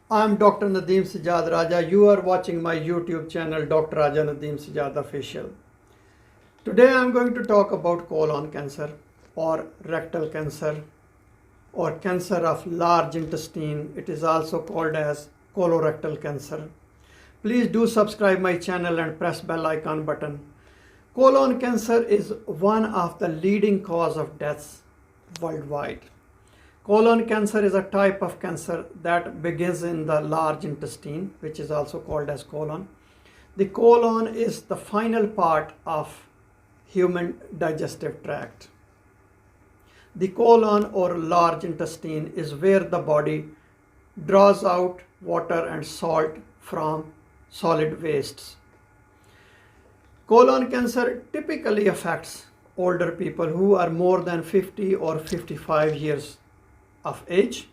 I'm Dr. Nadeem Sajjad Raja. You are watching my YouTube channel, Dr. Raja Nadeem Sajjad Official. Today I'm going to talk about colon cancer or rectal cancer or cancer of large intestine. It is also called as colorectal cancer. Please do subscribe my channel and press bell icon button. Colon cancer is one of the leading cause of deaths worldwide. Colon cancer is a type of cancer that begins in the large intestine, which is also called as colon. The colon is the final part of human digestive tract. The colon or large intestine is where the body draws out water and salt from solid wastes. Colon cancer typically affects older people who are more than 50 or 55 years of age.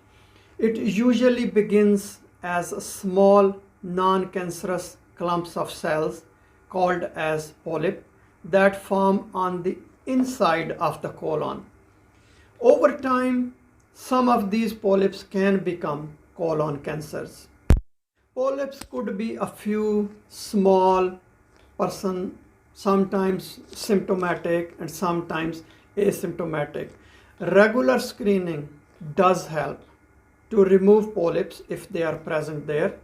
It usually begins as small non-cancerous clumps of cells called as polyp that form on the inside of the colon. Over time, some of these polyps can become colon cancers. Polyps could be a few small person, sometimes symptomatic and sometimes asymptomatic. Regular screening does help to remove polyps if they are present there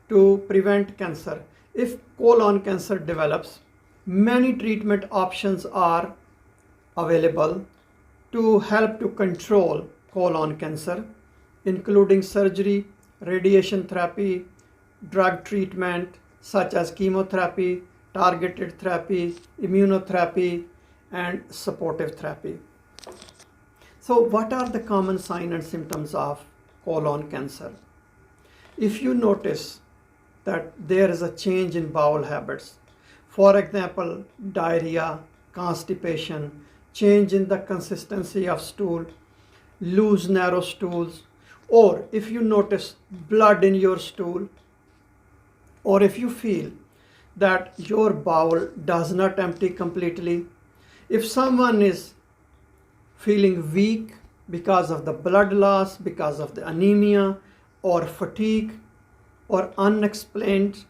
to prevent cancer. If colon cancer develops, many treatment options are available to help to control colon cancer, including surgery, radiation therapy, drug treatment such as chemotherapy, targeted therapy, immunotherapy, and supportive therapy. So what are the common signs and symptoms of colon cancer? If you notice that there is a change in bowel habits, for example, diarrhea, constipation, change in the consistency of stool, loose narrow stools, or if you notice blood in your stool, or if you feel that your bowel does not empty completely, if someone is feeling weak because of the blood loss, because of the anemia or fatigue or unexplained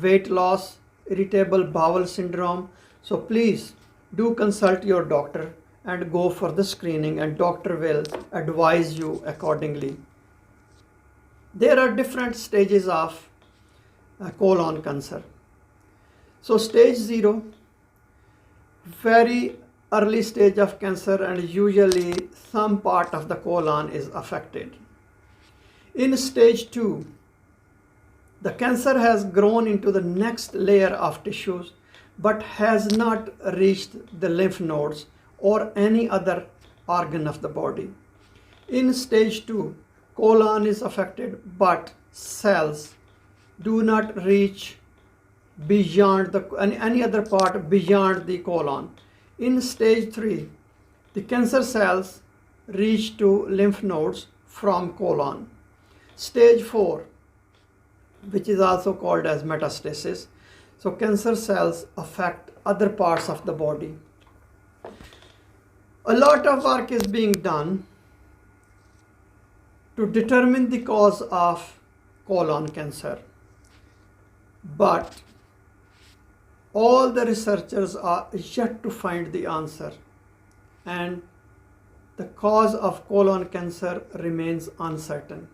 weight loss, irritable bowel syndrome, so please do consult your doctor and go for the screening, and doctor will advise you accordingly. There are different stages of colon cancer. So stage 0, very early stage of cancer, and usually some part of the colon is affected. In stage 2, the cancer has grown into the next layer of tissues but has not reached the lymph nodes or any other organ of the body. In stage 2, colon is affected but cells do not reach beyond any other part beyond the colon. In stage 3, the cancer cells reach to lymph nodes from colon. Stage 4, which is also called as metastasis, so cancer cells affect other parts of the body. A lot of work is being done to determine the cause of colon cancer, but all the researchers are yet to find the answer, and the cause of colon cancer remains uncertain.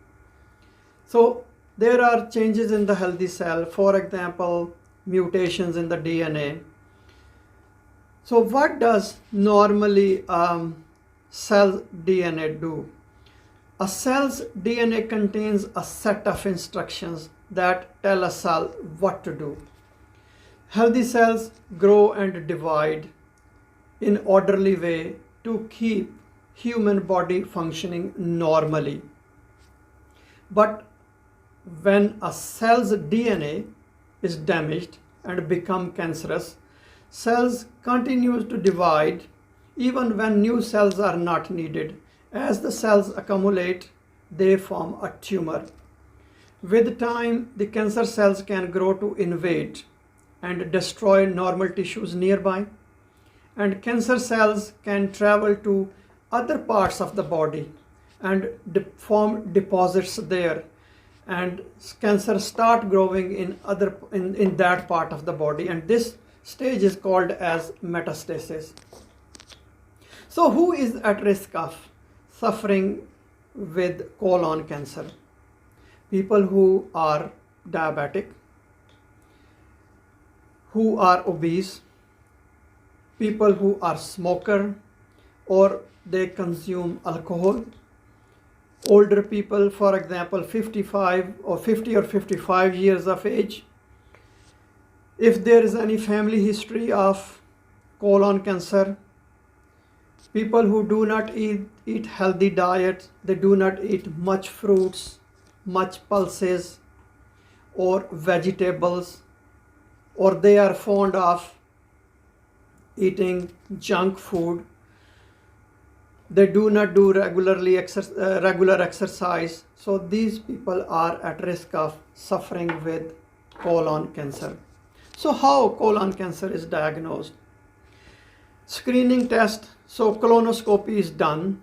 So there are changes in the healthy cell, for example, mutations in the DNA. So what does normally cell DNA do? A cell's DNA contains a set of instructions that tell a cell what to do. Healthy cells grow and divide in orderly way to keep human body functioning normally. But when a cell's DNA is damaged and become cancerous, cells continue to divide even when new cells are not needed. As the cells accumulate, they form a tumor. With time, the cancer cells can grow to invade and destroy normal tissues nearby, and cancer cells can travel to other parts of the body and form deposits there, and cancer start growing in that part of the body, and this stage is called as metastasis. So who is at risk of suffering with colon cancer? People who are diabetic, who are obese, people who are smoker or they consume alcohol, older people, for example 55 or 50 or 55 years of age, if there is any family history of colon cancer, people who do not eat healthy diet, they do not eat much fruits, much pulses or vegetables, or they are fond of eating junk food, they do not do regular exercise. So these people are at risk of suffering with colon cancer. So how colon cancer is diagnosed? Screening test, so colonoscopy is done.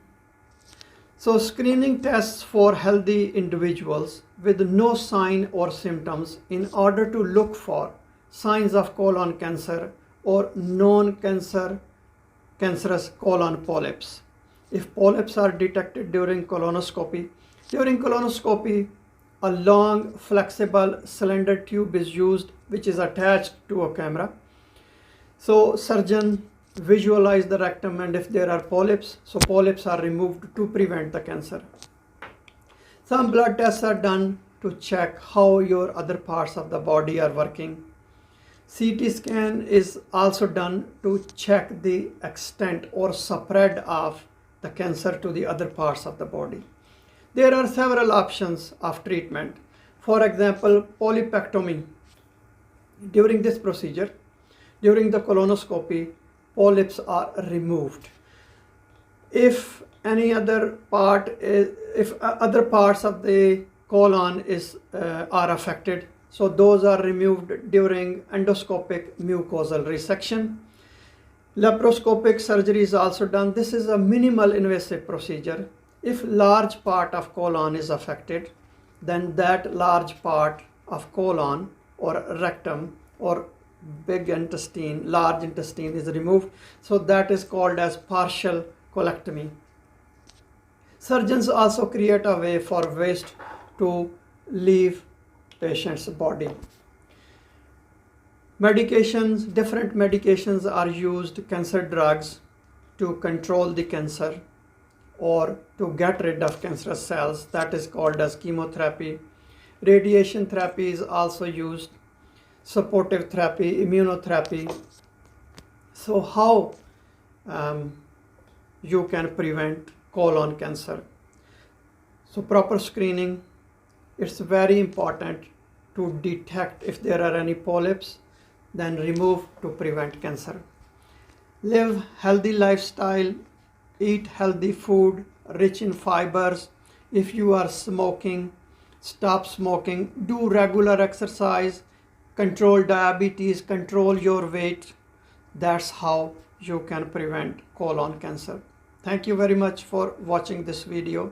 So screening tests for healthy individuals with no sign or symptoms in order to look for signs of colon cancer or non-cancerous colon polyps. If polyps are detected during colonoscopy, a long, flexible, cylinder tube is used which is attached to a camera. So surgeon visualize the rectum, and if there are polyps, so polyps are removed to prevent the cancer. Some blood tests are done to check how your other parts of the body are working. CT scan is also done to check the extent or spread of the cancer to the other parts of the body. There are several options of treatment. For example, polypectomy. During this procedure, during the colonoscopy, polyps are removed. If other parts of the colon are affected, so those are removed during endoscopic mucosal resection. Laparoscopic surgery is also done. This is a minimal invasive procedure. If large part of colon is affected, then that large part of colon or rectum or big intestine, large intestine is removed. So that is called as partial colectomy. Surgeons also create a way for waste to leave patient's body. Medications, different medications are used, cancer drugs, to control the cancer or to get rid of cancerous cells. That is called as chemotherapy. Radiation therapy is also used, supportive therapy, immunotherapy. So how you can prevent colon cancer? So proper screening, it's very important to detect if there are any polyps, then remove to prevent cancer. Live healthy lifestyle, eat healthy food rich in fibers. If you are smoking, stop smoking, do regular exercise, control diabetes, control your weight. That's how you can prevent colon cancer. Thank you very much for watching this video.